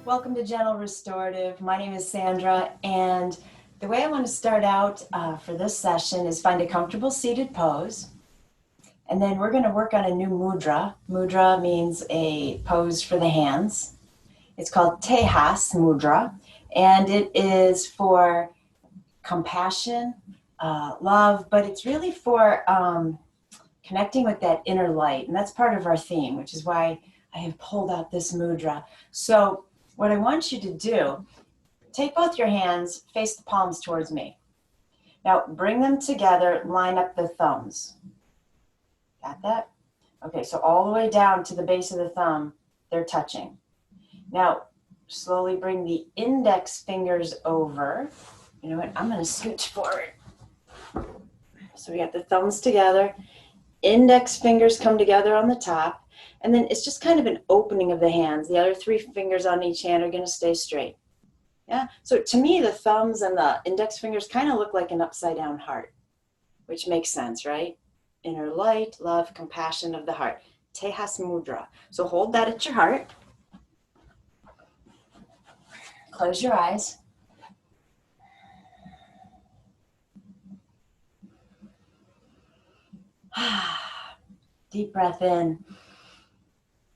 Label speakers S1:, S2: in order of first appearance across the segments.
S1: Welcome to Gentle Restorative. My name is Sandra, and the way I want to start out for this session is find a comfortable seated pose, and then we're going to work on a new mudra. Mudra means a pose for the hands. It's called Tehas Mudra, and it is for compassion, love, but it's really for connecting with that inner light, and that's part of our theme, which is why I have pulled out this mudra. So what I want you to do, take both your hands, face the palms towards me. Now bring them together, line up the thumbs. Got that? Okay, so all the way down to the base of the thumb, they're touching. Now slowly bring the index fingers over. You know what, I'm gonna scooch forward. So we got the thumbs together, index fingers come together on the top, and then it's just kind of an opening of the hands. The other three fingers on each hand are going to stay straight. Yeah. So to me, the thumbs and the index fingers kind of look like an upside down heart, which makes sense, right? Inner light, love, compassion of the heart. Tehas Mudra. So hold that at your heart. Close your eyes. Deep breath in.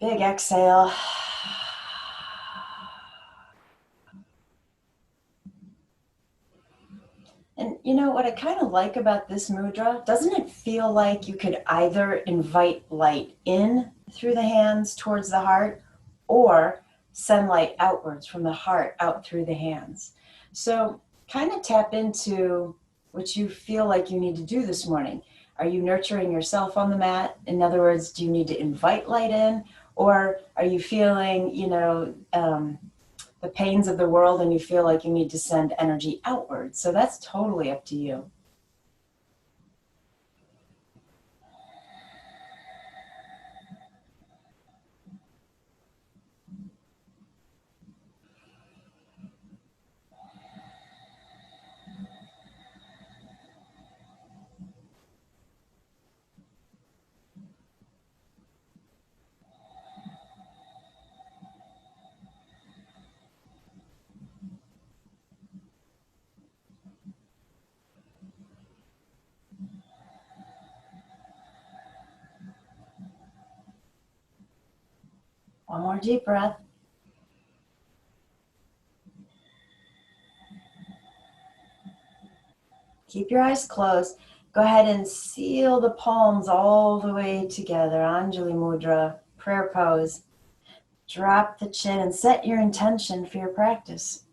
S1: Big exhale. And you know what I kind of like about this mudra? Doesn't it feel like you could either invite light in through the hands towards the heart or send light outwards from the heart out through the hands? So kind of tap into what you feel like you need to do this morning. Are you nurturing yourself on the mat? In other words, do you need to invite light in? Or are you feeling, the pains of the world and you feel like you need to send energy outwards? So that's totally up to you. One more deep breath. Keep your eyes closed. Go ahead and seal the palms all the way together. Anjali Mudra, prayer pose. Drop the chin and set your intention for your practice.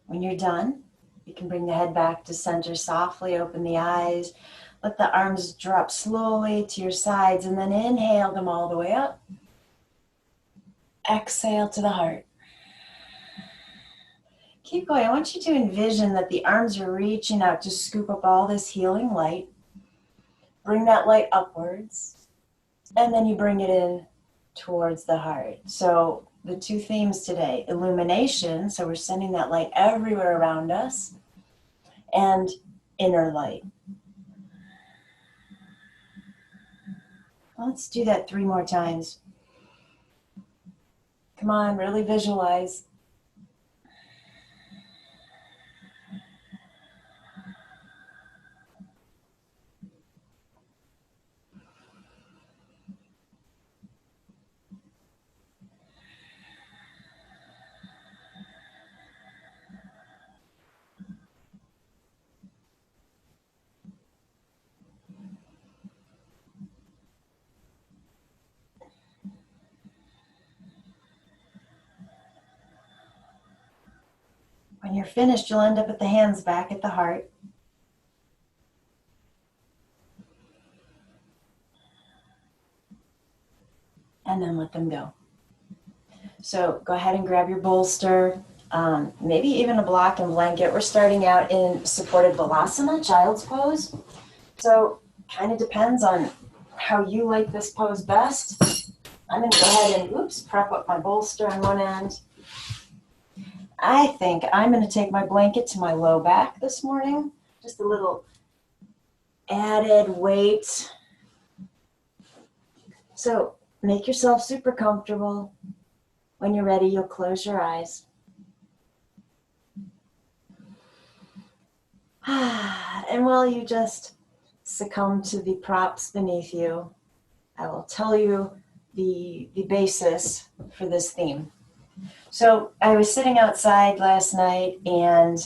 S1: When you're done, you can bring the head back to center softly, open the eyes, let the arms drop slowly to your sides, and then inhale them all the way up. Exhale to the heart. Keep going. I want you to envision that the arms are reaching out to scoop up all this healing light. Bring that light upwards, and then you bring it in towards the heart. So the two themes today, illumination, so we're sending that light everywhere around us, and inner light. Let's do that 3 more times. Come on, really visualize. When you're finished, you'll end up with the hands back at the heart. And then let them go. So go ahead and grab your bolster, maybe even a block and blanket. We're starting out in supported balasana, child's pose. So kind of depends on how you like this pose best. I'm going to go ahead and, oops, prop up my bolster on one end. I think I'm going to take my blanket to my low back this morning. Just a little added weight. So make yourself super comfortable. When you're ready, you'll close your eyes. And while you just succumb to the props beneath you, I will tell you the basis for this theme. So I was sitting outside last night and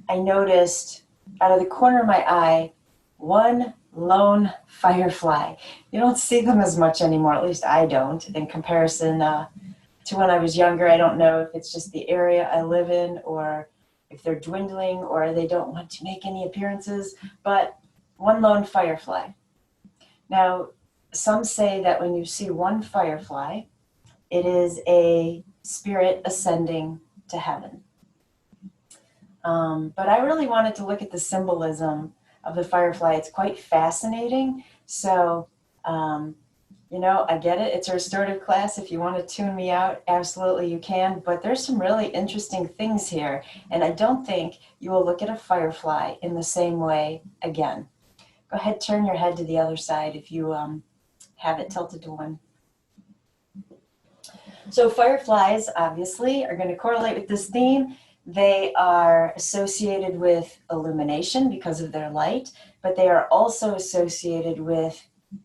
S1: I noticed out of the corner of my eye, one lone firefly. You don't see them as much anymore, at least I don't, in comparison to when I was younger. I don't know if it's just the area I live in or if they're dwindling or they don't want to make any appearances, but one lone firefly. Now, some say that when you see one firefly, it is a spirit ascending to heaven. But I really wanted to look at the symbolism of the firefly. It's quite fascinating. So, I get it. It's a restorative class. If you want to tune me out, absolutely you can. But there's some really interesting things here. And I don't think you will look at a firefly in the same way again. Go ahead, turn your head to the other side if you have it tilted to one. So fireflies, obviously, are going to correlate with this theme. They are associated with illumination because of their light, but they are also associated with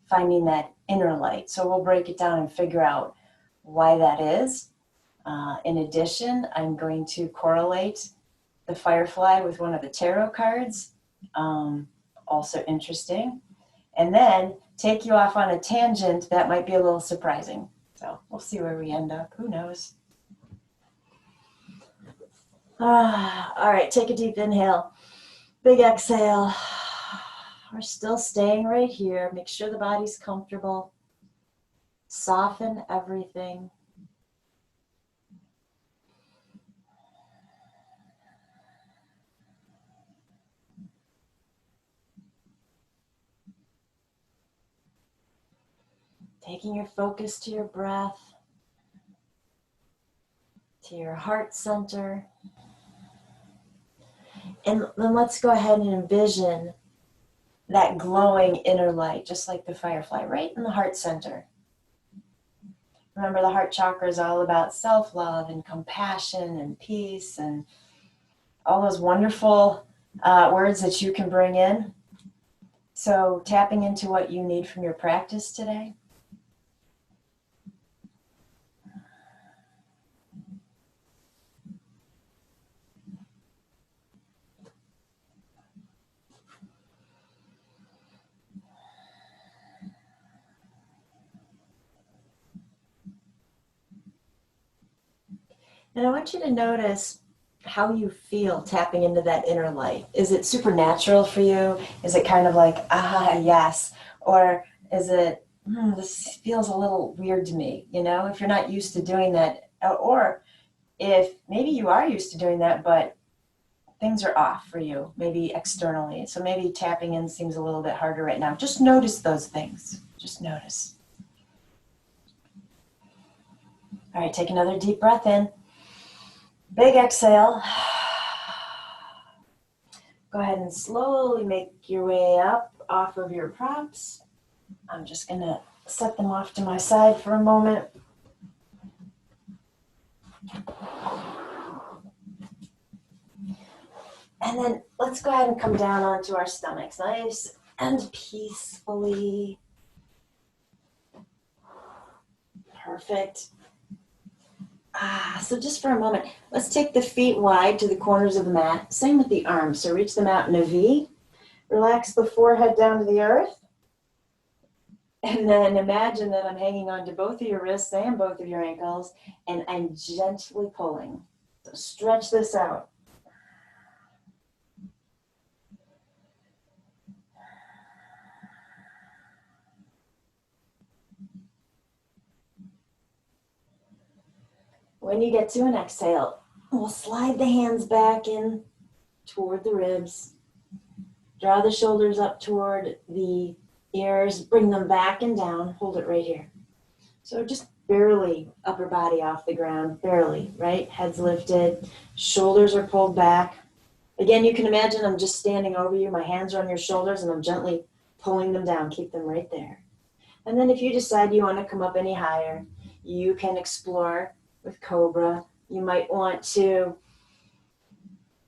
S1: finding that inner light. So we'll break it down and figure out why that is. In addition, I'm going to correlate the firefly with one of the tarot cards. Also interesting. And then take you off on a tangent that might be a little surprising. So we'll see where we end up. Who knows? All right, take a deep inhale. Big exhale. We're still staying right here. Make sure the body's comfortable. Soften everything. Taking your focus to your breath, to your heart center. And then let's go ahead and envision that glowing inner light, just like the firefly, right in the heart center. Remember, the heart chakra is all about self-love and compassion and peace and all those wonderful words that you can bring in. So tapping into what you need from your practice today. And I want you to notice how you feel tapping into that inner light. Is it supernatural for you? Is it kind of like, yes? Or is it, this feels a little weird to me, if you're not used to doing that, or if maybe you are used to doing that, but things are off for you, maybe externally. So maybe tapping in seems a little bit harder right now. Just notice those things. Just notice. All right, take another deep breath in. Big exhale. Go ahead and slowly make your way up off of your props. I'm just going to set them off to my side for a moment. And then let's go ahead and come down onto our stomachs, nice and peacefully. Perfect. So just for a moment, let's take the feet wide to the corners of the mat. Same with the arms. So reach them out in a V. Relax the forehead down to the earth. And then imagine that I'm hanging on to both of your wrists and both of your ankles, and I'm gently pulling. So stretch this out. When you get to an exhale, we'll slide the hands back in toward the ribs. Draw the shoulders up toward the ears. Bring them back and down. Hold it right here. So just barely upper body off the ground, barely, right? Head's lifted, shoulders are pulled back. Again, you can imagine I'm just standing over you, my hands are on your shoulders, and I'm gently pulling them down, keep them right there. And then if you decide you want to come up any higher, you can explore with Cobra. You might want to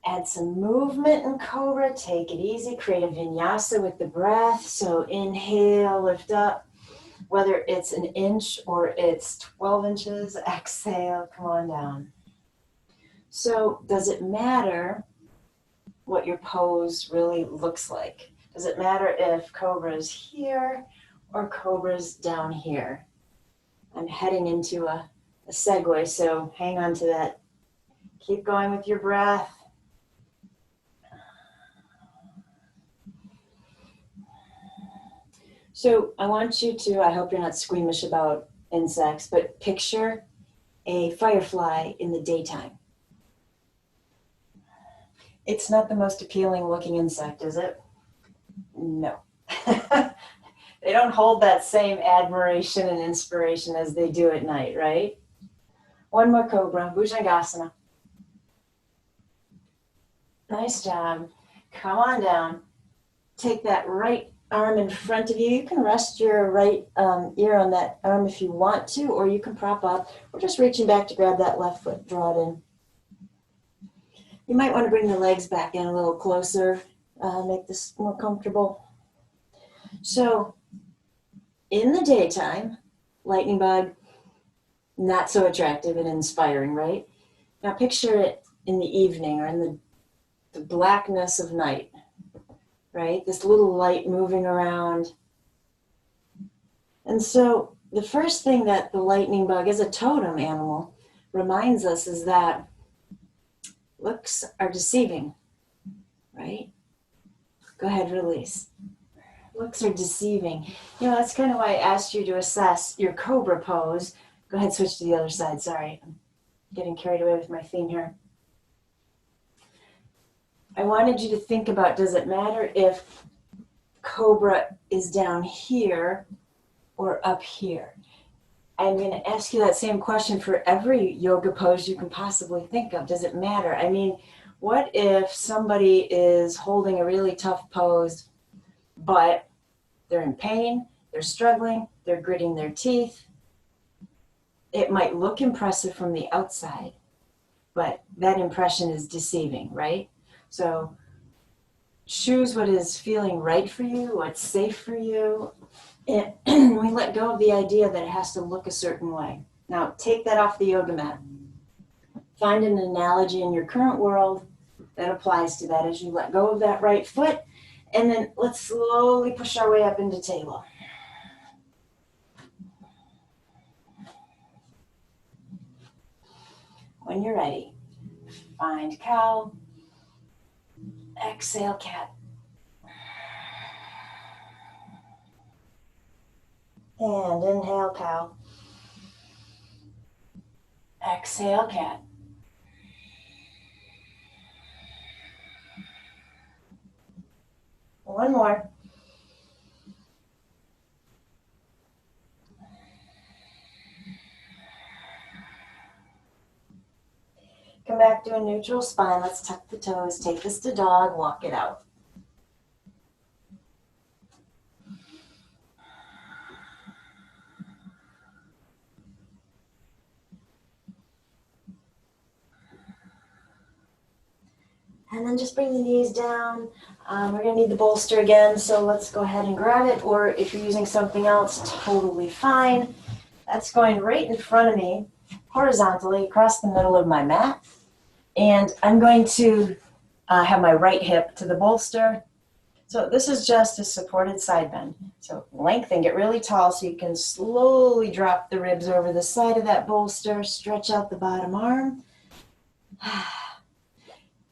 S1: add some movement in Cobra, take it easy, create a vinyasa with the breath. So inhale, lift up, whether it's an inch or it's 12 inches, exhale, come on down. So does it matter what your pose really looks like? Does it matter if Cobra is here or Cobra's down here? I'm heading into a segue, so hang on to that. Keep going with your breath. So I want you to, I hope you're not squeamish about insects, but picture a firefly in the daytime. It's not the most appealing looking insect, is it? No. They don't hold that same admiration and inspiration as they do at night, right? One more Cobra, Bhujangasana. Nice job. Come on down. Take that right arm in front of you. You can rest your right ear on that arm if you want to, or you can prop up. We're just reaching back to grab that left foot, draw it in. You might want to bring the legs back in a little closer, make this more comfortable. So in the daytime, lightning bug, not so attractive and inspiring, right? Now picture it in the evening or in the blackness of night, right? This little light moving around. And so the first thing that the lightning bug as a totem animal reminds us is that looks are deceiving, right? Go ahead, release. Looks are deceiving. You know, that's kind of why I asked you to assess your Cobra pose. Go ahead, switch to the other side. Sorry, I'm getting carried away with my theme here. I wanted you to think about, does it matter if Cobra is down here or up here? I'm going to ask you that same question for every yoga pose you can possibly think of. Does it matter? I mean, what if somebody is holding a really tough pose, but they're in pain, they're struggling, they're gritting their teeth? It might look impressive from the outside, but that impression is deceiving, right? So choose what is feeling right for you, what's safe for you. And we let go of the idea that it has to look a certain way. Now, take that off the yoga mat. Find an analogy in your current world that applies to that as you let go of that right foot. And then let's slowly push our way up into table. When you're ready, find cow, exhale cat. And inhale cow. Exhale cat. One more. Come back to a neutral spine. Let's tuck the toes. Take this to dog. Walk it out. And then just bring the knees down. We're going to need the bolster again, so let's go ahead and grab it. Or if you're using something else, totally fine. That's going right in front of me, horizontally across the middle of my mat. And I'm going to have my right hip to the bolster. So this is just a supported side bend. So lengthen, get really tall so you can slowly drop the ribs over the side of that bolster, stretch out the bottom arm.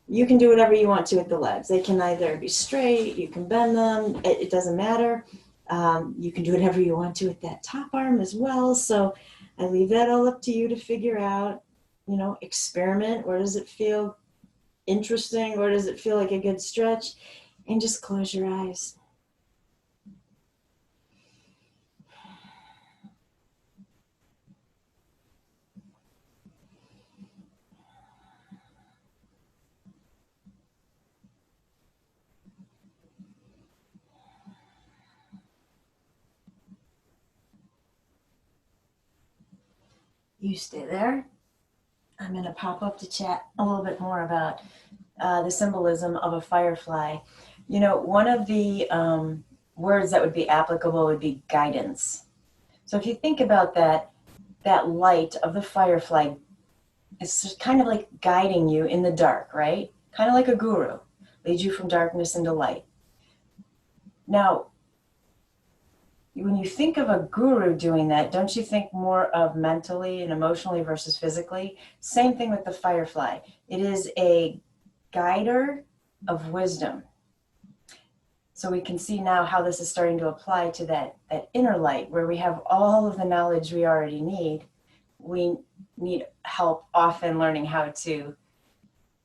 S1: You can do whatever you want to with the legs. They can either be straight, you can bend them, it doesn't matter. You can do whatever you want to with that top arm as well. So I leave that all up to you to figure out, you know, experiment. Where does it feel interesting? Where does it feel like a good stretch? And just close your eyes. You stay there. I'm going to pop up to chat a little bit more about the symbolism of a firefly. You know, one of the words that would be applicable would be guidance. So if you think about that, that light of the firefly is kind of like guiding you in the dark, right? Kind of like a guru, leads you from darkness into light. Now, when you think of a guru doing that, don't you think more of mentally and emotionally versus physically? Same thing with the firefly. It is a guider of wisdom. So we can see now how this is starting to apply to that inner light where we have all of the knowledge we already need. We need help often learning how to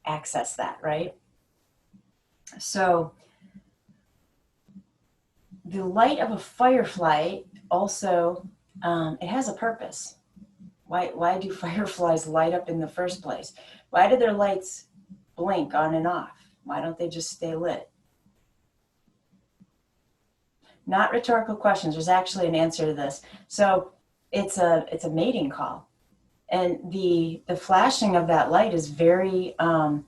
S1: access that, right? So the light of a firefly also, it has a purpose. Why do fireflies light up in the first place? Why do their lights blink on and off? Why don't they just stay lit? Not rhetorical questions. There's actually an answer to this. So it's a mating call. And the flashing of that light is very, the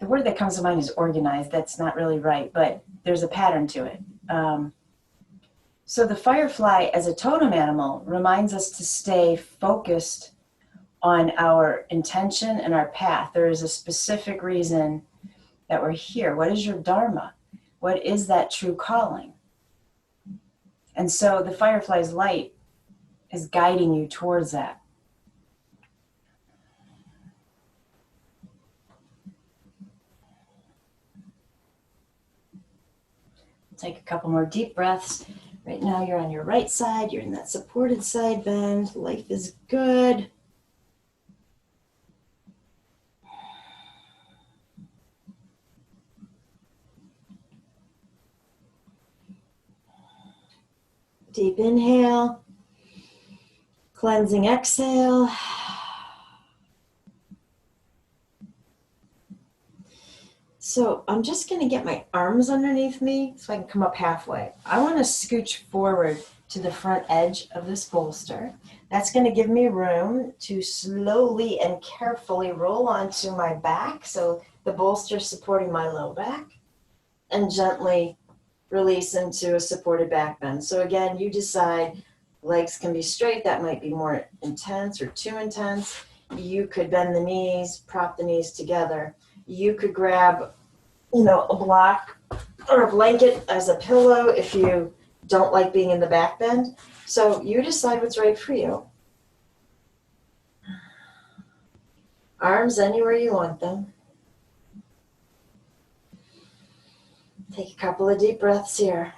S1: word that comes to mind is organized. That's not really right, but there's a pattern to it. So the firefly as a totem animal reminds us to stay focused on our intention and our path. There is a specific reason that we're here. What is your dharma? What is that true calling? And so the firefly's light is guiding you towards that. Take a couple more deep breaths. Right now you're on your right side. You're in that supported side bend. Life is good. Deep inhale. Cleansing exhale. So I'm just going to get my arms underneath me so I can come up halfway. I want to scooch forward to the front edge of this bolster. That's going to give me room to slowly and carefully roll onto my back, so the bolster supporting my low back, and gently release into a supported back bend. So again, you decide. Legs can be straight. That might be more intense or too intense. You could bend the knees, prop the knees together. You could grab, a block or a blanket as a pillow if you don't like being in the back bend. So you decide what's right for you. Arms anywhere you want them. Take a couple of deep breaths here.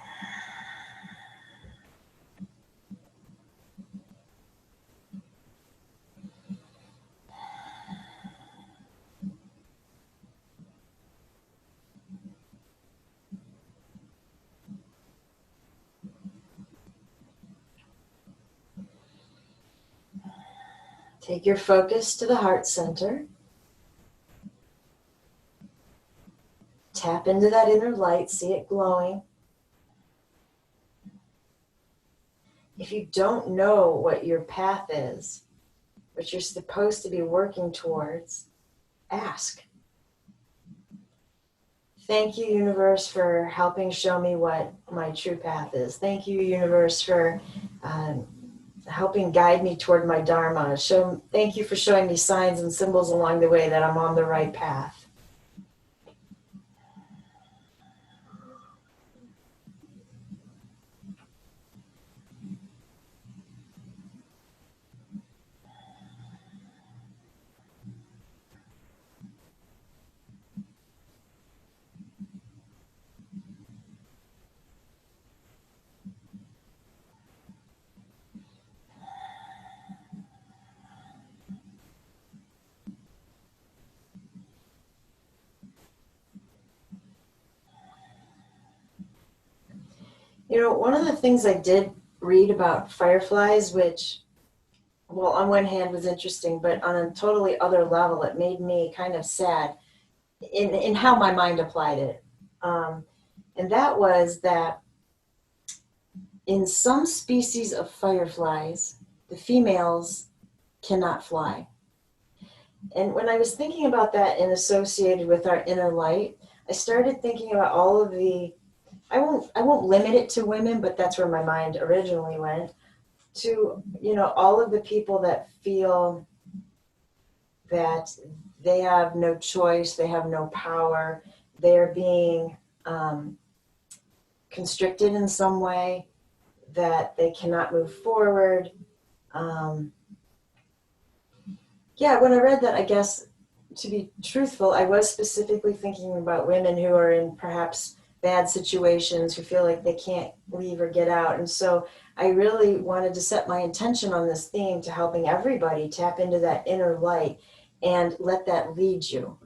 S1: Take your focus to the heart center. Tap into that inner light, see it glowing. If you don't know what your path is, what you're supposed to be working towards, ask. Thank you, universe, for helping show me what my true path is. Thank you, universe, for helping guide me toward my dharma. Thank you for showing me signs and symbols along the way that I'm on the right path. One of the things I did read about fireflies, which, well, on one hand was interesting, but on a totally other level, it made me kind of sad in how my mind applied it. And that was that in some species of fireflies, the females cannot fly. And when I was thinking about that and associated with our inner light, I started thinking about all of the, I won't limit it to women, but that's where my mind originally went, to, all of the people that feel that they have no choice, they have no power, they're being constricted in some way, that they cannot move forward. When I read that, I guess, to be truthful, I was specifically thinking about women who are in perhaps bad situations, who feel like they can't leave or get out. And so I really wanted to set my intention on this theme to helping everybody tap into that inner light and let that lead you,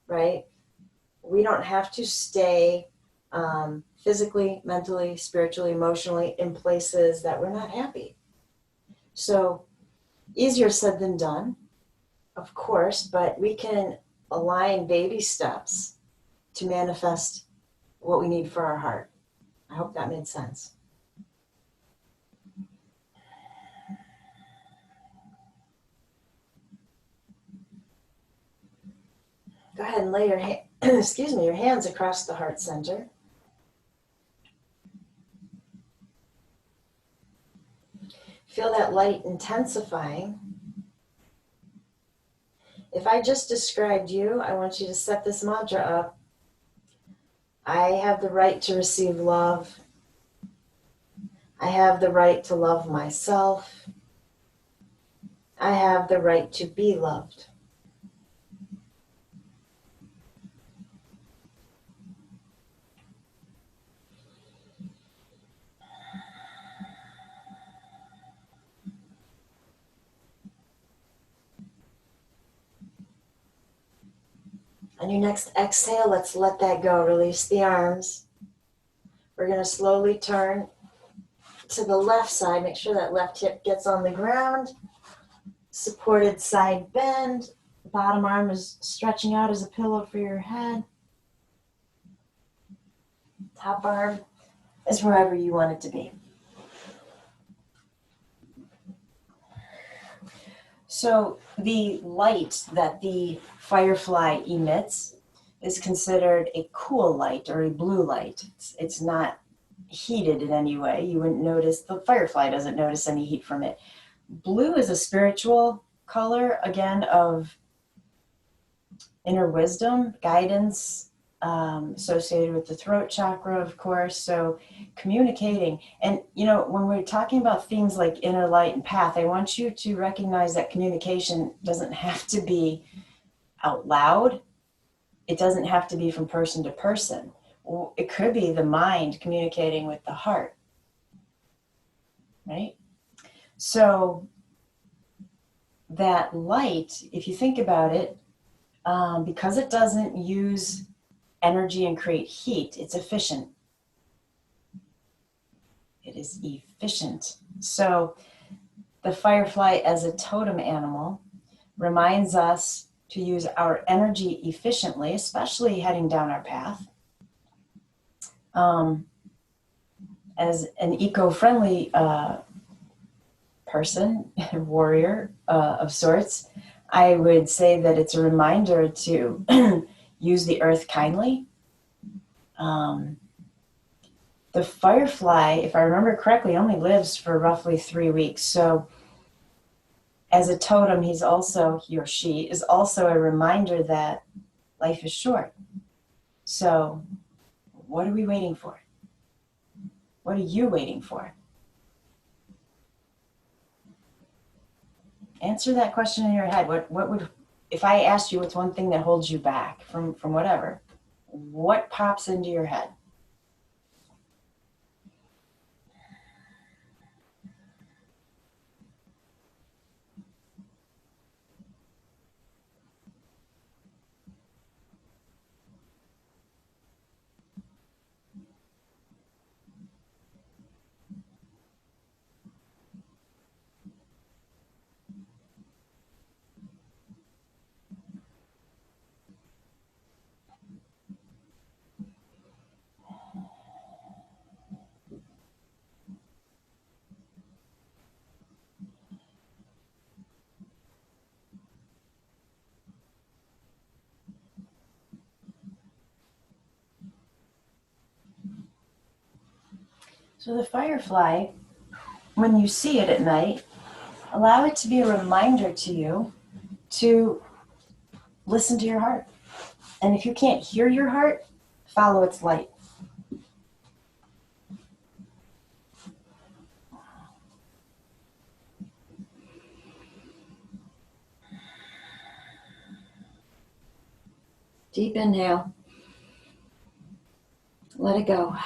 S1: right? We don't have to stay physically, mentally, spiritually, emotionally in places that we're not happy. So easier said than done, of course, but we can align baby steps to manifest what we need for our heart. I hope that made sense. Go ahead and lay your your hands across the heart center. Feel that light intensifying. If I just described you, I want you to set this mantra up. I have the right to receive love. I have the right to love myself. I have the right to be loved. On your next exhale, let's let that go. Release the arms. We're going to slowly turn to the left side. Make sure that left hip gets on the ground. Supported side bend. Bottom arm is stretching out as a pillow for your head. Top arm is wherever you want it to be. So the light that the firefly emits is considered a cool light or a blue light. It's not heated in any way. You wouldn't notice, the firefly doesn't notice any heat from it. Blue is a spiritual color, again, of inner wisdom, guidance, associated with the throat chakra, of course. So communicating. And, when we're talking about things like inner light and path, I want you to recognize that communication doesn't have to be out loud. It doesn't have to be from person to person. It could be the mind communicating with the heart, right? So that light, if you think about it, because it doesn't use energy and create heat, it's efficient. It is efficient. So the firefly as a totem animal reminds us to use our energy efficiently, especially heading down our path. As an eco-friendly person, warrior of sorts, I would say that it's a reminder to use the earth kindly. The firefly, if I remember correctly, only lives for roughly 3 weeks. So as a totem, he or she is also a reminder that life is short. So what are we waiting for? What are you waiting for? Answer that question in your head. What would, if I asked you what's one thing that holds you back from whatever, what pops into your head? So the firefly, when you see it at night, allow it to be a reminder to you to listen to your heart. And if you can't hear your heart, follow its light. Deep inhale. Let it go.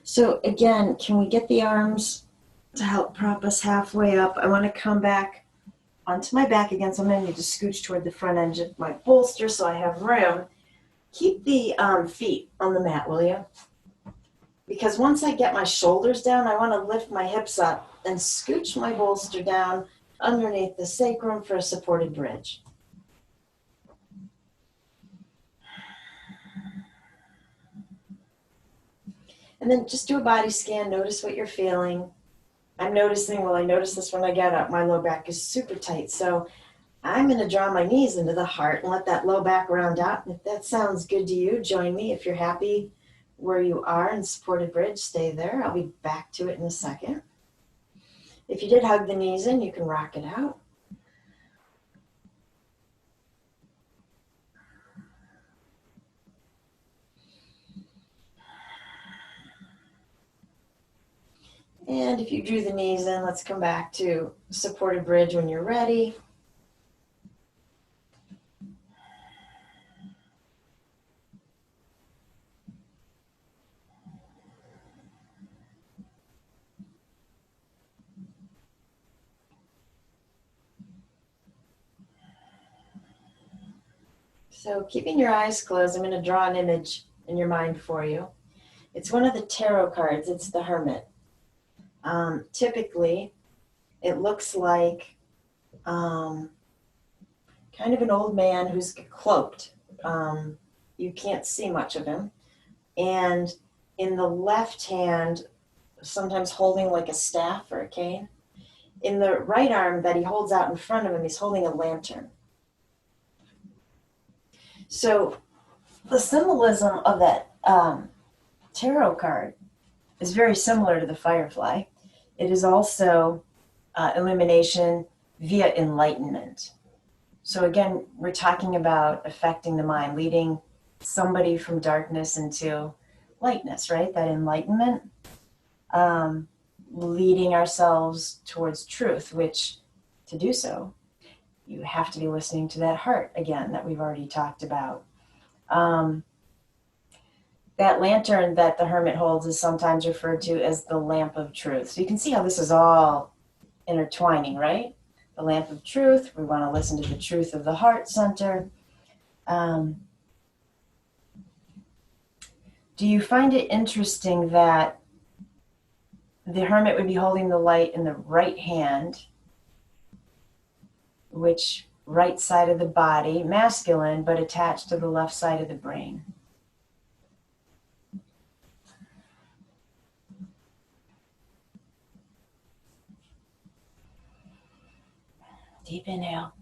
S1: So again, can we get the arms to help prop us halfway up? I want to come back onto my back again, so I'm going to need to scooch toward the front edge of my bolster so I have room. Keep the feet on the mat, will you? Because once I get my shoulders down, I want to lift my hips up and scooch my bolster down underneath the sacrum for a supported bridge. And then just do a body scan. Notice what you're feeling. I'm noticing, well, I noticed this when I get up, my low back is super tight. So I'm going to draw my knees into the heart and let that low back round out. And if that sounds good to you, join me. If you're happy where you are in supported bridge, stay there. I'll be back to it in a second. If you did hug the knees in, you can rock it out. And if you drew the knees in, let's come back to supported bridge when you're ready. So keeping your eyes closed, I'm going to draw an image in your mind for you. It's one of the tarot cards. It's the Hermit. Typically, it looks like kind of an old man who's cloaked. You can't see much of him. And in the left hand, sometimes holding like a staff or a cane. In the right arm that he holds out in front of him, he's holding a lantern. So the symbolism of that tarot card is very similar to the Firefly. It is also illumination via enlightenment. So again, we're talking about affecting the mind, leading somebody from darkness into lightness, right? That enlightenment, leading ourselves towards truth, which to do so, you have to be listening to that heart again that we've already talked about. That lantern that the hermit holds is sometimes referred to as the lamp of truth. So you can see how this is all intertwining, right? The lamp of truth, we want to listen to the truth of the heart center. Do you find it interesting that the hermit would be holding the light in the right hand, which right side of the body, masculine, but attached to the left side of the brain? Deep inhale.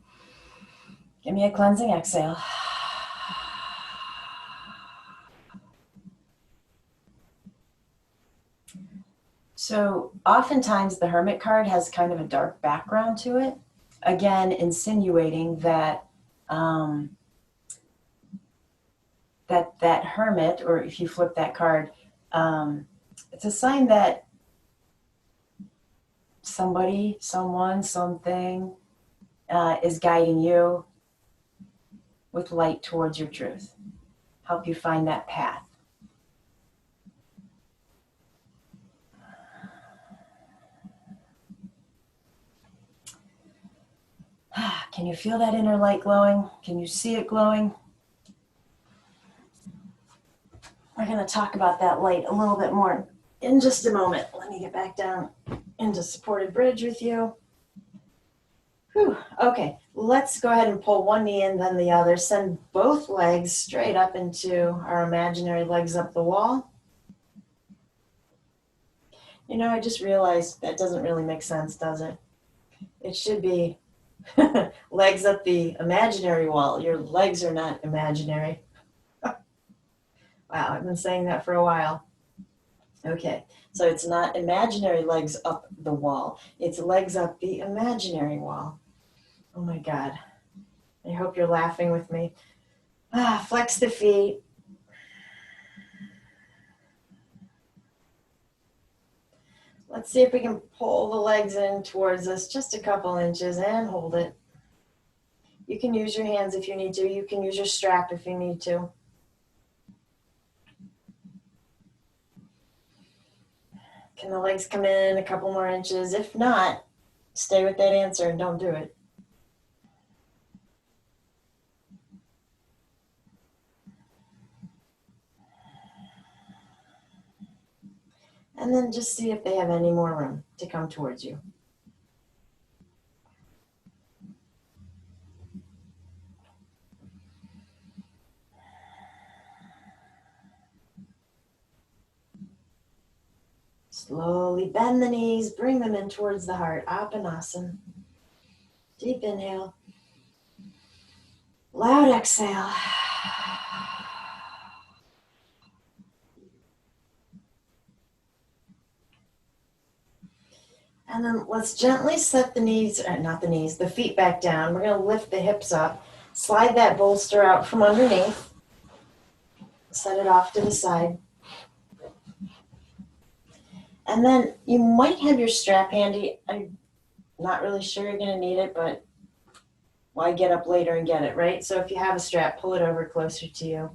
S1: Give me a cleansing exhale. So oftentimes the Hermit card has kind of a dark background to it, again, insinuating that that Hermit, or if you flip that card, it's a sign that somebody, someone, something is guiding you with light towards your truth. Help you find that path. Can you feel that inner light glowing? Can you see it glowing? We're going to talk about that light a little bit more in just a moment. Let me get back down into supported bridge with you. Whew. Okay, let's go ahead and pull one knee in, then the other. Send both legs straight up into our imaginary legs up the wall. You know, I just realized that doesn't really make sense, does it? It should be legs up the imaginary wall. Your legs are not imaginary. Wow, I've been saying that for a while. Okay, so it's not imaginary legs up the wall. It's legs up the imaginary wall. Oh my God. I hope you're laughing with me. Flex the feet. Let's see if we can pull the legs in towards us just a couple inches and hold it. You can use your hands if you need to. You can use your strap if you need to. Can the legs come in a couple more inches? If not, stay with that answer and don't do it. And then just see if they have any more room to come towards you. Slowly bend the knees, bring them in towards the heart. Apanasana. Deep inhale. Loud exhale. And then let's gently set the knees, not the knees, the feet back down. We're going to lift the hips up. Slide that bolster out from underneath. Set it off to the side. And then you might have your strap handy. I'm not really sure you're going to need it, but why get up later and get it, right? So if you have a strap, pull it over closer to you.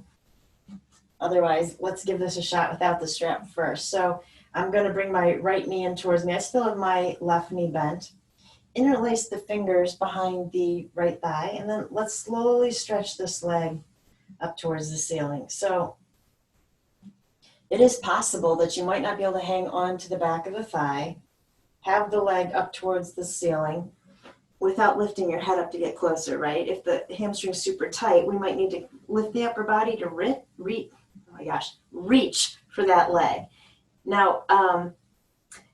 S1: Otherwise, let's give this a shot without the strap first. So I'm going to bring my right knee in towards me. I still have my left knee bent. Interlace the fingers behind the right thigh, and then let's slowly stretch this leg up towards the ceiling. So it is possible that you might not be able to hang on to the back of the thigh, have the leg up towards the ceiling without lifting your head up to get closer, right? If the hamstring's super tight, we might need to lift the upper body to reach for that leg. Now,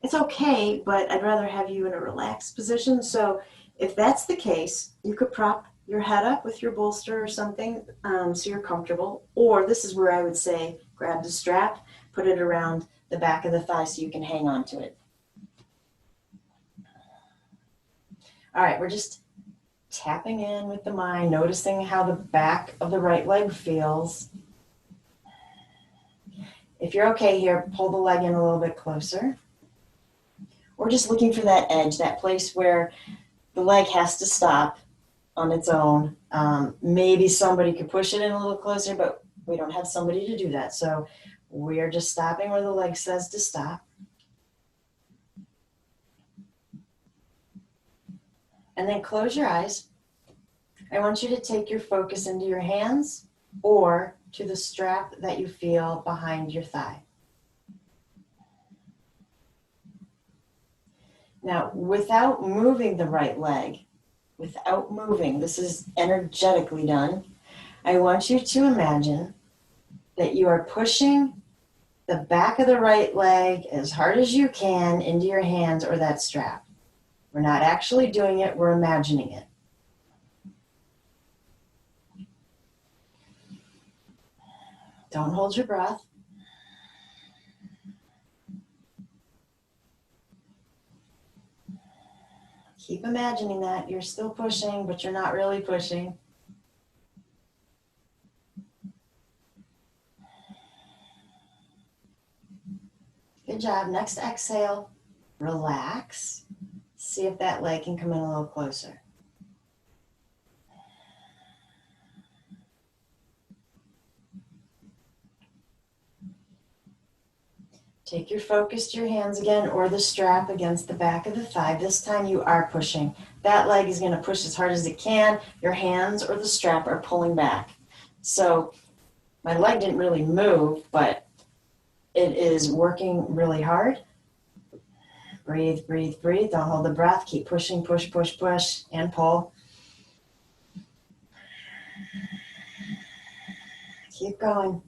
S1: it's okay, but I'd rather have you in a relaxed position. So if that's the case, you could prop your head up with your bolster or something so you're comfortable. Or this is where I would say grab the strap, put it around the back of the thigh so you can hang on to it. All right, we're just tapping in with the mind, noticing how the back of the right leg feels. If you're okay here, pull the leg in a little bit closer. We're just looking for that edge, that place where the leg has to stop on its own. Maybe somebody could push it in a little closer, but we don't have somebody to do that. So we're just stopping where the leg says to stop. And then close your eyes. I want you to take your focus into your hands or to the strap that you feel behind your thigh. Now, without moving the right leg, without moving, this is energetically done, I want you to imagine that you are pushing the back of the right leg as hard as you can into your hands or that strap. We're not actually doing it, we're imagining it. Don't hold your breath. Keep imagining that. You're still pushing, but you're not really pushing. Good job. Next exhale, relax. See if that leg can come in a little closer. Take your focus to your hands again or the strap against the back of the thigh. This time you are pushing. That leg is going to push as hard as it can. Your hands or the strap are pulling back. So my leg didn't really move, but it is working really hard. Breathe, breathe, breathe. Don't hold the breath. Keep pushing, push, push, push, and pull. Keep going.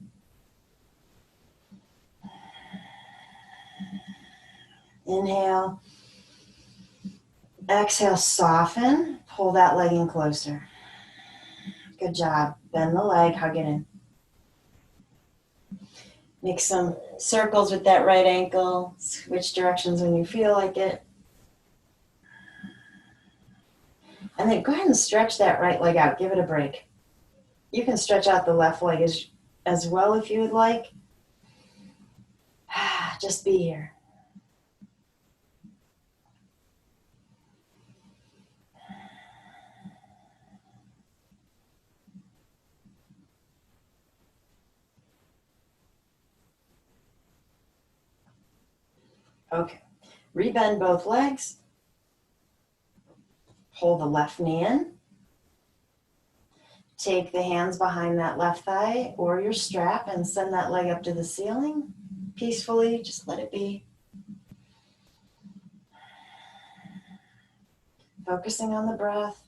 S1: Inhale. Exhale, soften. Pull that leg in closer. Good job. Bend the leg, hug it in. Make some circles with that right ankle. Switch directions when you feel like it. And then go ahead and stretch that right leg out. Give it a break. You can stretch out the left leg as well if you would like. Just be here. Okay. Rebend both legs. Pull the left knee in. Take the hands behind that left thigh or your strap and send that leg up to the ceiling. Peacefully, just let it be. Focusing on the breath.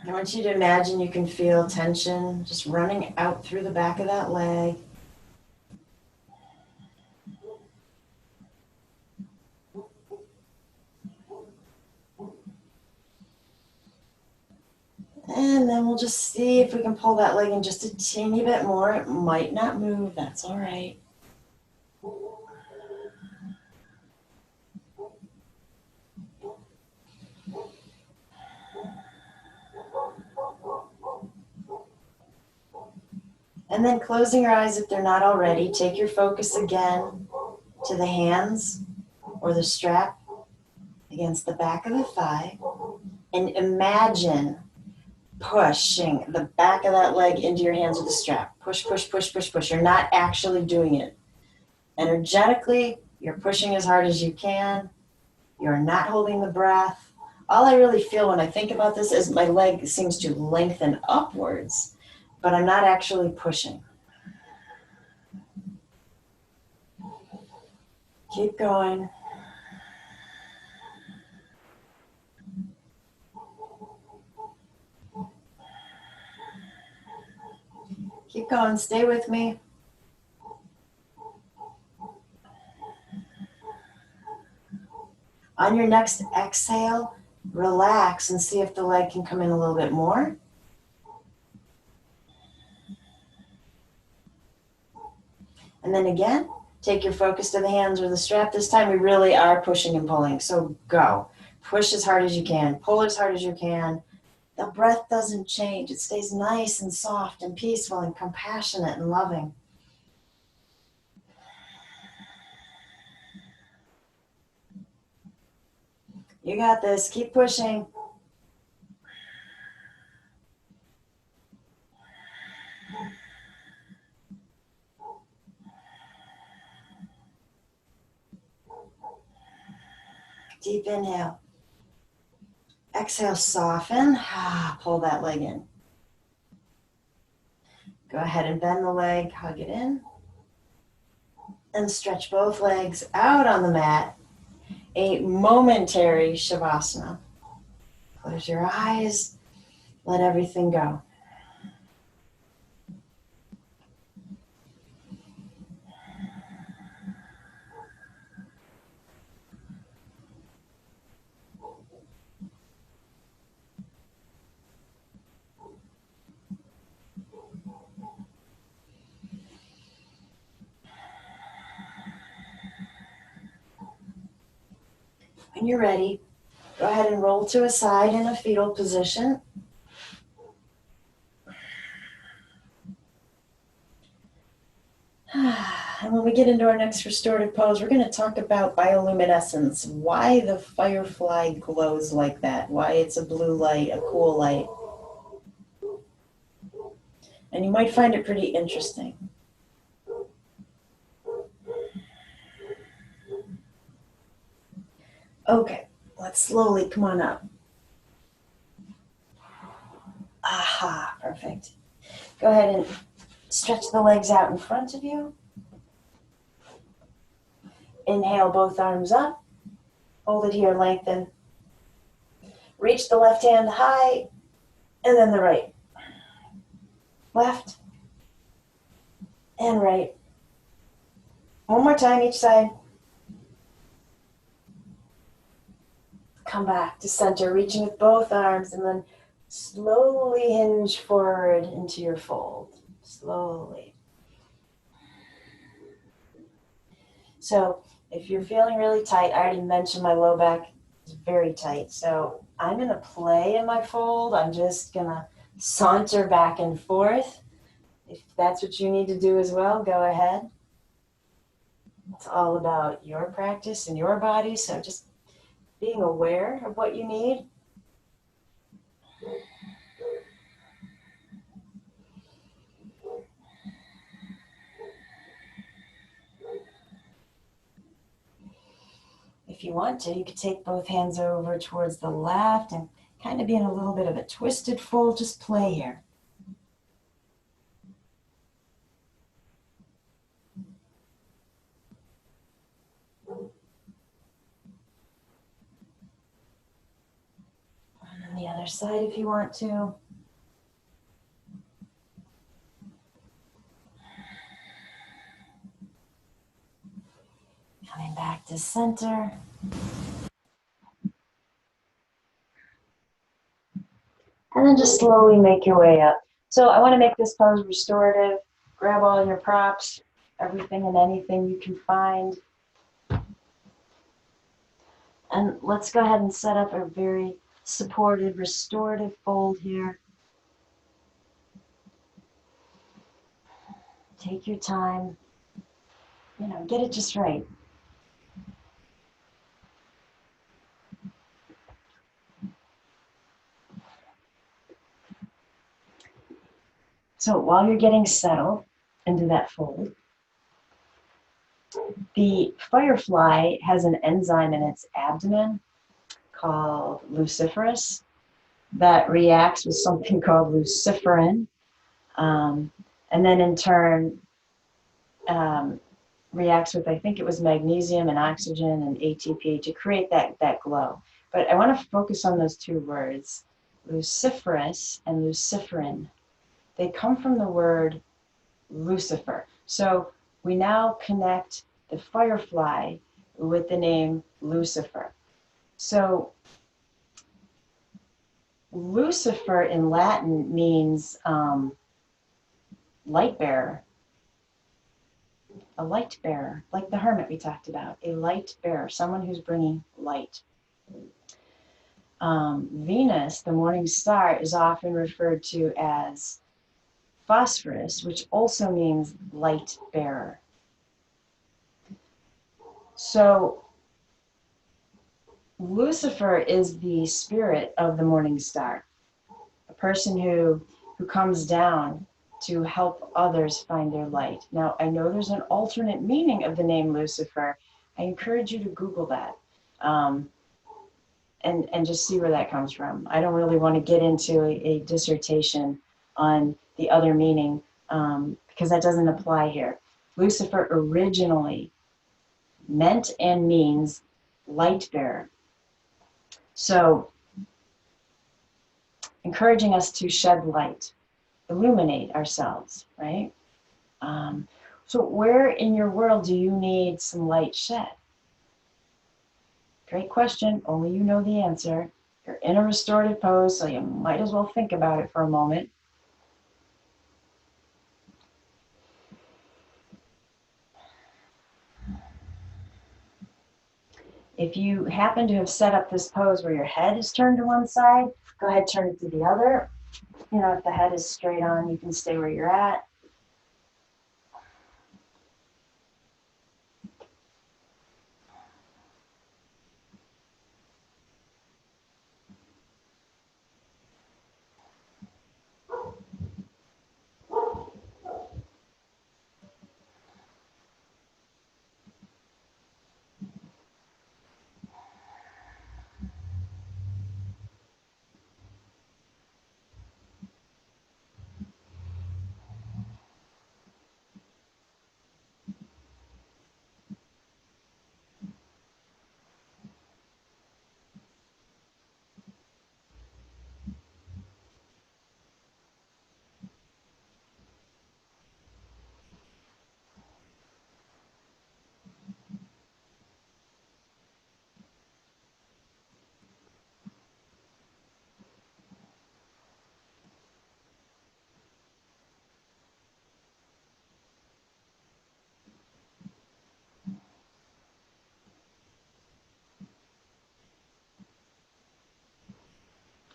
S1: I want you to imagine you can feel tension just running out through the back of that leg. And then we'll just see if we can pull that leg in just a teeny bit more. It might not move, that's all right. And then closing your eyes if they're not already, take your focus again to the hands or the strap against the back of the thigh. And imagine pushing the back of that leg into your hands with the strap. Push, push, push, push, push. You're not actually doing it. Energetically, you're pushing as hard as you can. You're not holding the breath. All I really feel when I think about this is my leg seems to lengthen upwards, but I'm not actually pushing. Keep going. Keep going, stay with me. On your next exhale, relax and see if the leg can come in a little bit more. And then again, take your focus to the hands or the strap. This time we really are pushing and pulling, so go. Push as hard as you can, pull as hard as you can. The breath doesn't change. It stays nice and soft and peaceful and compassionate and loving. You got this. Keep pushing. Deep inhale. Exhale, soften. Pull that leg in. Go ahead and bend the leg, hug it in. And stretch both legs out on the mat. A momentary Shavasana. Close your eyes. Let everything go. When you're ready, go ahead and roll to a side in a fetal position. And when we get into our next restorative pose, we're going to talk about bioluminescence, why the firefly glows like that, why it's a blue light, a cool light. And you might find it pretty interesting. Okay, let's slowly come on up. Aha, perfect. Go ahead and stretch the legs out in front of you. Inhale, both arms up. Hold it here, lengthen. Reach the left hand high, and then the right. Left and right. One more time each side. Come back to center, reaching with both arms, and then Slowly hinge forward into your fold. Slowly. So if you're feeling really tight, I already mentioned my low back is very tight. So I'm going to play in my fold. I'm just going to saunter back and forth. If that's what you need to do as well, go ahead. It's all about your practice and your body. So just being aware of what you need. If you want to, you could take both hands over towards the left and kind of be in a little bit of a twisted fold. Just play here. And then the other side if you want to. Coming back to center. And then just slowly make your way up. So I want to make this pose restorative. Grab all your props, everything and anything you can find. And let's go ahead and set up a very supported, restorative fold here. Take your time, get it just right. So while you're getting settled into that fold, the firefly has an enzyme in its abdomen called luciferase that reacts with something called luciferin, and then in turn reacts with, I think it was magnesium and oxygen and ATP to create that glow. But I want to focus on those two words, luciferase and luciferin. They come from the word Lucifer. So we now connect the firefly with the name Lucifer. So Lucifer in Latin means light bearer, a light bearer, like the hermit we talked about, a light bearer, someone who's bringing light. Venus, the morning star, is often referred to as phosphorus, which also means light bearer. So Lucifer is the spirit of the morning star, a person who comes down to help others find their light. Now, I know there's an alternate meaning of the name Lucifer. I encourage you to Google that and just see where that comes from. I don't really want to get into a dissertation on the other meaning because that doesn't apply here. Lucifer originally meant and means light bearer. So encouraging us to shed light, illuminate ourselves, right? So where in your world do you need some light shed? Great question. Only you know the answer. You're in a restorative pose, so you might as well think about it for a moment. If you happen to have set up this pose where your head is turned to one side, go ahead, turn it to the other. If the head is straight on, you can stay where you're at.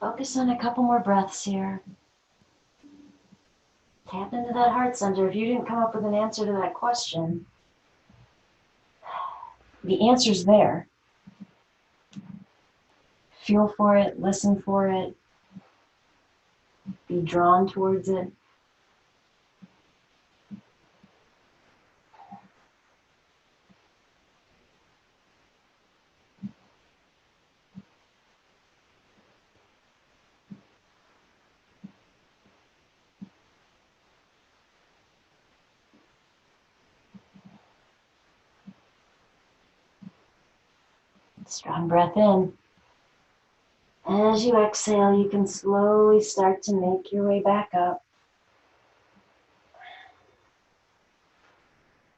S1: Focus on a couple more breaths here. Tap into that heart center. If you didn't come up with an answer to that question, the answer's there. Feel for it, listen for it, be drawn towards it. Strong breath in. As you exhale, you can slowly start to make your way back up.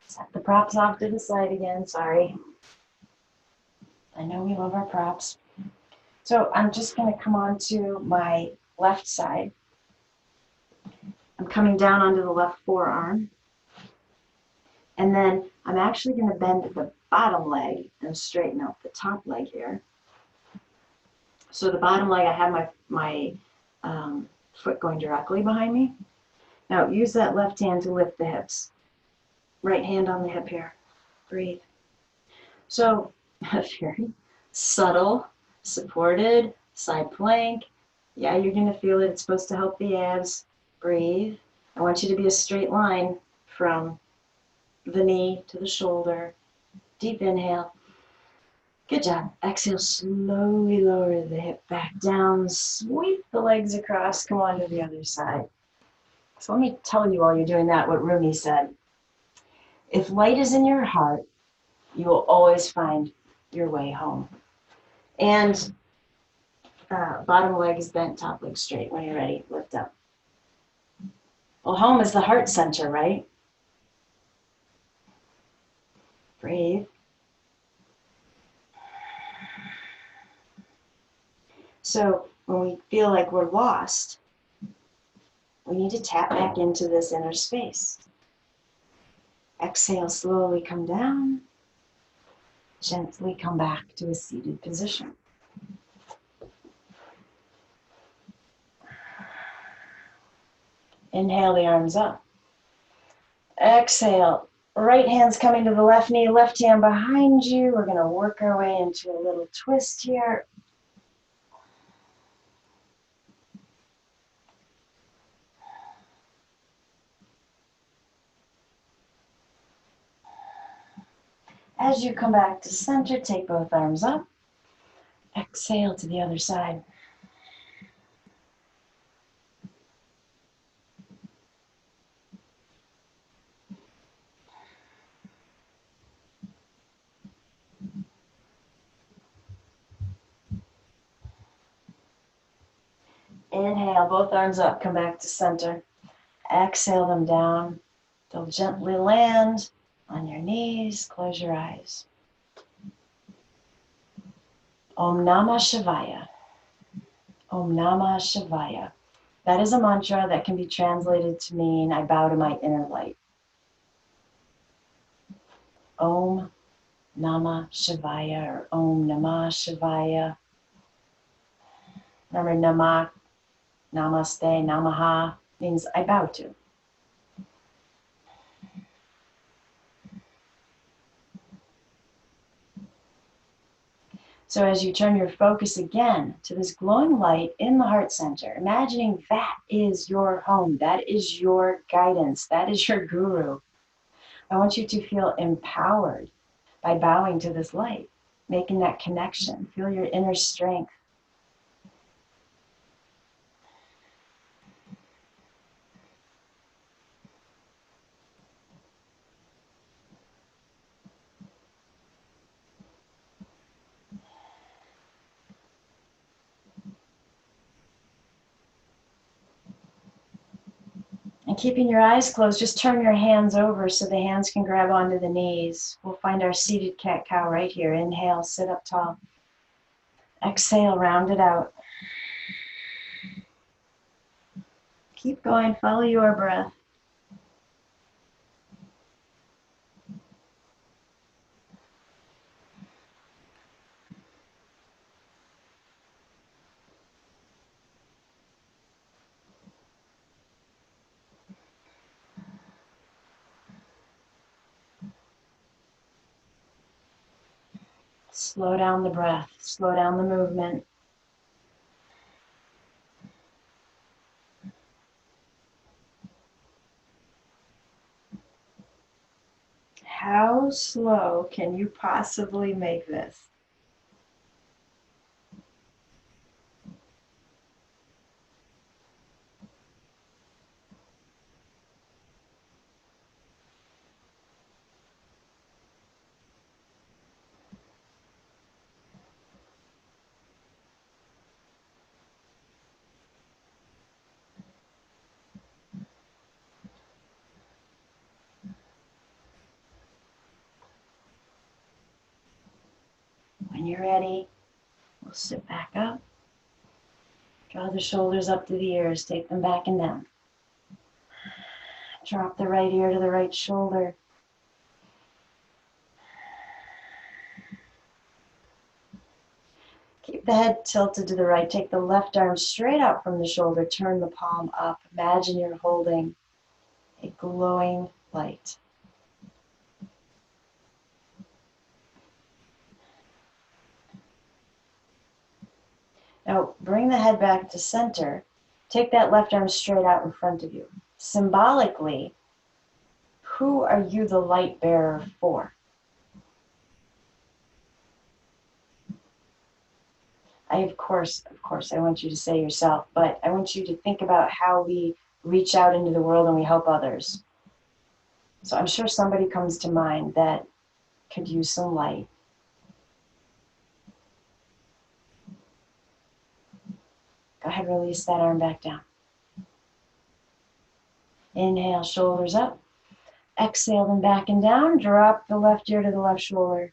S1: Set the props off to the side again, sorry. I know we love our props. So I'm just going to come on to my left side. I'm coming down onto the left forearm. And then I'm actually going to bend the bottom leg and straighten out the top leg here. So the bottom leg, I have my foot going directly behind me. Now use that left hand to lift the hips. Right hand on the hip here. Breathe. So a very subtle, supported side plank. Yeah, you're going to feel it. It's supposed to help the abs. Breathe. I want you to be a straight line from the knee to the shoulder. Deep inhale. Good job. Exhale, slowly lower the hip back down. Sweep the legs across. Come on to the other side. So let me tell you while you're doing that what Rumi said. If light is in your heart, you will always find your way home. And bottom leg is bent, top leg straight. When you're ready, lift up. Well, home is the heart center, right? Breathe. So when we feel like we're lost, we need to tap back into this inner space. Exhale, slowly come down. Gently come back to a seated position. Inhale the arms up. Exhale, right hand's coming to the left knee, left hand behind you. We're going to work our way into a little twist here. As you come back to center, take both arms up. Exhale to the other side. Inhale, both arms up, come back to center. Exhale them down. They'll gently land on your knees. Close your eyes. Om Namah Shivaya. Om Namah Shivaya. That is a mantra that can be translated to mean I bow to my inner light. Om Namah Shivaya or Om Namah Shivaya. Remember Namah, Namaste, Namaha means I bow to. So as you turn your focus again to this glowing light in the heart center, imagining that is your home, that is your guidance, that is your guru. I want you to feel empowered by bowing to this light, making that connection. Feel your inner strength. And keeping your eyes closed, just turn your hands over so the hands can grab onto the knees. We'll find our seated cat-cow right here. Inhale, sit up tall. Exhale, round it out. Keep going, follow your breath. Slow down the breath, slow down the movement. How slow can you possibly make this? When you're ready, we'll sit back up. Draw the shoulders up to the ears, take them back and down. Drop the right ear to the right shoulder. Keep the head tilted to the right. Take the left arm straight out from the shoulder. Turn the palm up. Imagine you're holding a glowing light. Now bring the head back to center. Take that left arm straight out in front of you. Symbolically, who are you the light bearer for? Of course, I want you to say yourself, but I want you to think about how we reach out into the world and we help others. So I'm sure somebody comes to mind that could use some light. Go ahead, release that arm back down. Inhale, shoulders up. Exhale, them back and down. Drop the left ear to the left shoulder.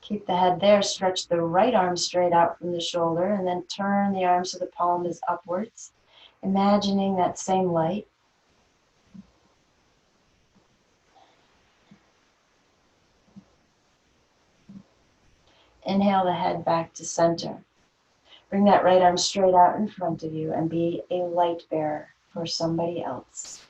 S1: Keep the head there. Stretch the right arm straight out from the shoulder and then turn the arm so the palm is upwards. Imagining that same light. Inhale the head back to center. Bring that right arm straight out in front of you and be a light bearer for somebody else.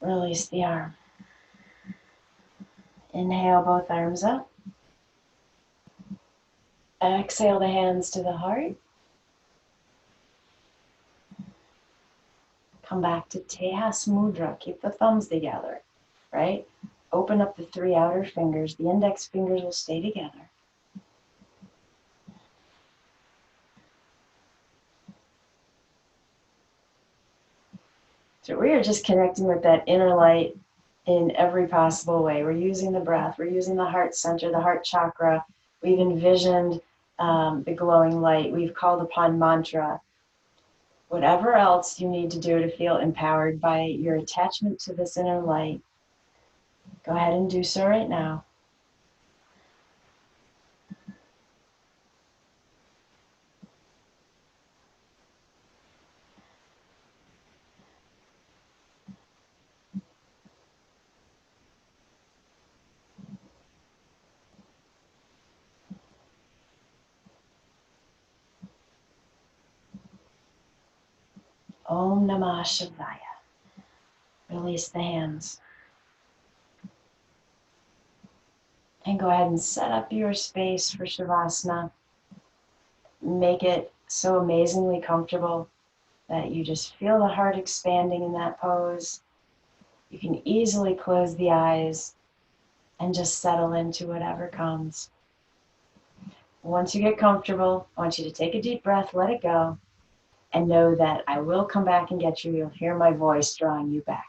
S1: Release the arm. Inhale both arms up. Exhale the hands to the heart. Come back to Tejas Mudra. Keep the thumbs together, right? Open up the three outer fingers. The index fingers will stay together. So we are just connecting with that inner light in every possible way. We're using the breath. We're using the heart center, the heart chakra. We've envisioned the glowing light. We've called upon mantra. Whatever else you need to do to feel empowered by your attachment to this inner light, go ahead and do so right now. Om Namah Shivaya. Release the hands. And go ahead and set up your space for Shavasana. Make it so amazingly comfortable that you just feel the heart expanding in that pose. You can easily close the eyes and just settle into whatever comes. Once you get comfortable, I want you to take a deep breath, let it go, and know that I will come back and get you. You'll hear my voice drawing you back.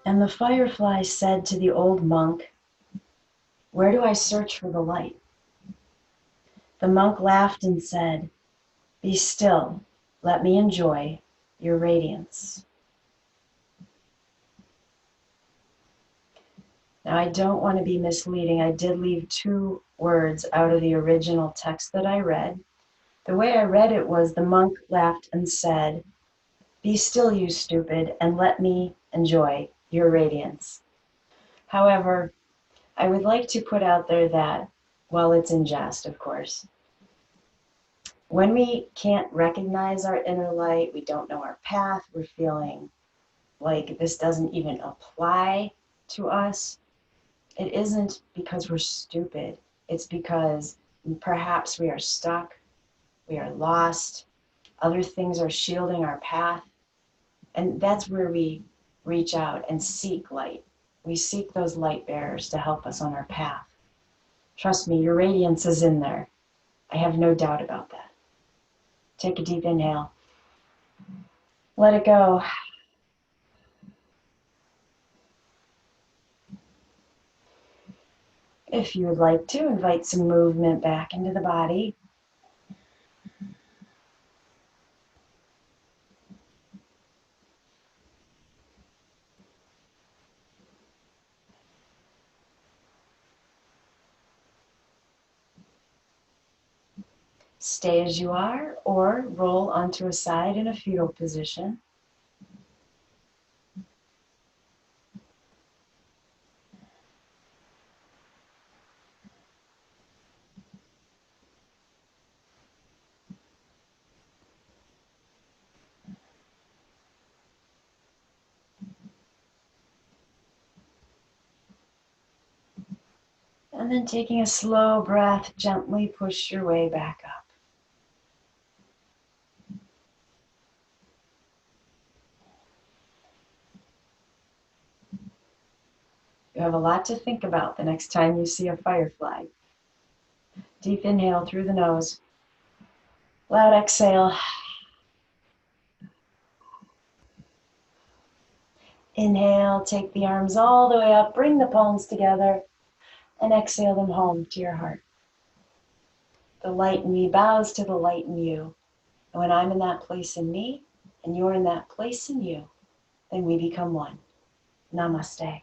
S1: And the firefly said to the old monk, "Where do I search for the light?" The monk laughed and said, "Be still, let me enjoy your radiance." Now, I don't want to be misleading. I did leave two words out of the original text that I read. The way I read it was, the monk laughed and said, "Be still, you stupid, and let me enjoy your radiance." However, I would like to put out there that, well, it's in jest, of course. When we can't recognize our inner light, we don't know our path, we're feeling like this doesn't even apply to us, it isn't because we're stupid. It's because perhaps we are stuck, we are lost, other things are shielding our path. And that's where we reach out and seek light. We seek those light bearers to help us on our path. Trust me, your radiance is in there. I have no doubt about that. Take a deep inhale. Let it go. If you would like to, invite some movement back into the body. Stay as you are, or roll onto a side in a fetal position. And then taking a slow breath, gently push your way back up. You have a lot to think about the next time you see a firefly. Deep inhale through the nose. Loud exhale. Inhale, take the arms all the way up, bring the palms together, and exhale them home to your heart. The light in me bows to the light in you. And when I'm in that place in me, and you're in that place in you, then we become one. Namaste.